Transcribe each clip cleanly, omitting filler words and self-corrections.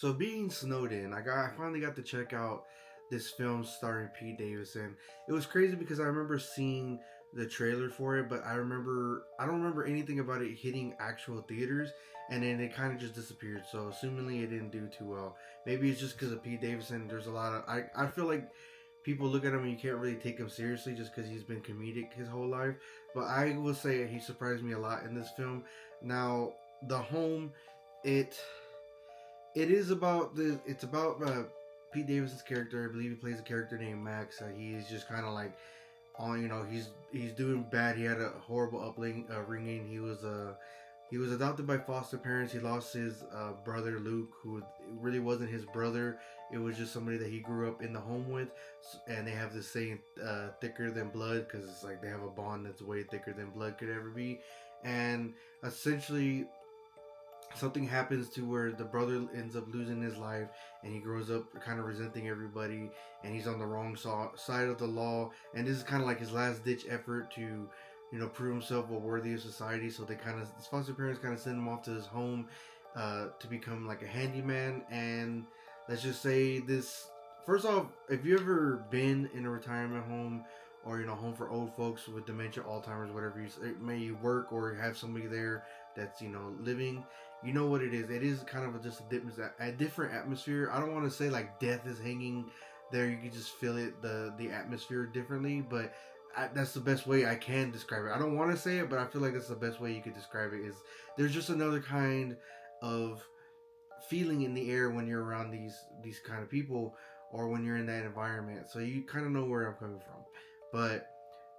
So being snowed in, I finally got to check out this film starring Pete Davidson. It was crazy because I remember seeing the trailer for it, but I don't remember anything about it hitting actual theaters, and then it kind of just disappeared. So assumingly it didn't do too well. Maybe it's just because of Pete Davidson. There's a lot of I feel like people look at him and you can't really take him seriously just because he's been comedic his whole life. But I will say he surprised me a lot in this film. Now the home, it it is about the it's about Pete Davidson's character. I believe he plays a character named Max. He's just kind of like on, he's doing bad. He had a horrible ringing. He was adopted by foster parents. He lost his brother Luke, who really wasn't his brother. It was just somebody that he grew up in the home with, and they have this saying, "thicker than blood," because it's like they have a bond that's way thicker than blood could ever be. And essentially, something happens to where the brother ends up losing his life, and he grows up kind of resenting everybody, and he's on the wrong side of the law, and this is kind of like his last ditch effort to prove himself a worthy of society. So his foster parents kind of send him off to his home to become like a handyman. And let's just say this, first off, if you ever been in a retirement home, or home for old folks with dementia, Alzheimer's, whatever may you work or have somebody there that's living, you know what it is. It is kind of just a different atmosphere. I don't want to say like death is hanging there. You can just feel it, the atmosphere differently. But that's the best way I can describe it. I don't want to say it, but I feel like that's the best way you could describe it. Is there's just another kind of feeling in the air when you're around these kind of people, or when you're in that environment. So you kind of know where I'm coming from. But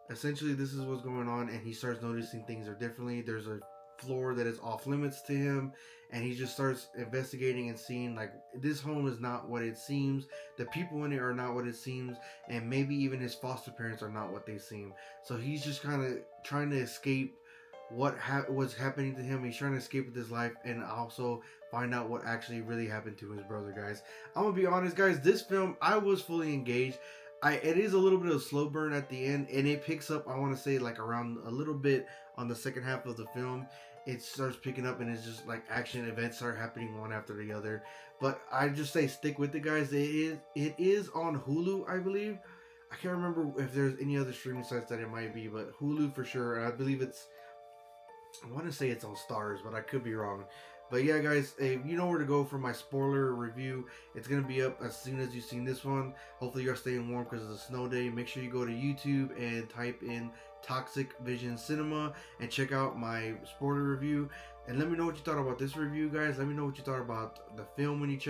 essentially, this is what's going on, and he starts noticing things are differently. There's a floor that is off limits to him, and he just starts investigating and seeing like this home is not what it seems, the people in it are not what it seems, and maybe even his foster parents are not what they seem. So he's just kind of trying to escape what's happening to him. He's trying to escape with his life, and also find out what actually really happened to his brother. Guys, I'm gonna be honest, guys, this film I was fully engaged. It is a little bit of slow burn at the end, and it picks up, I want to say, like around a little bit on the second half of the film. It starts picking up, and it's just like action events start happening one after the other. But I just say stick with it, guys. It is on Hulu, I believe. I can't remember if there's any other streaming sites that it might be, but Hulu for sure. And I believe I want to say it's on Stars, but I could be wrong. But yeah, guys, you know where to go for my spoiler review. It's going to be up as soon as you've seen this one. Hopefully you're staying warm because it's a snow day. Make sure you go to YouTube and type in Toxic Vision Cinema and check out my spoiler review. And let me know what you thought about this review, guys. Let me know what you thought about the film when you check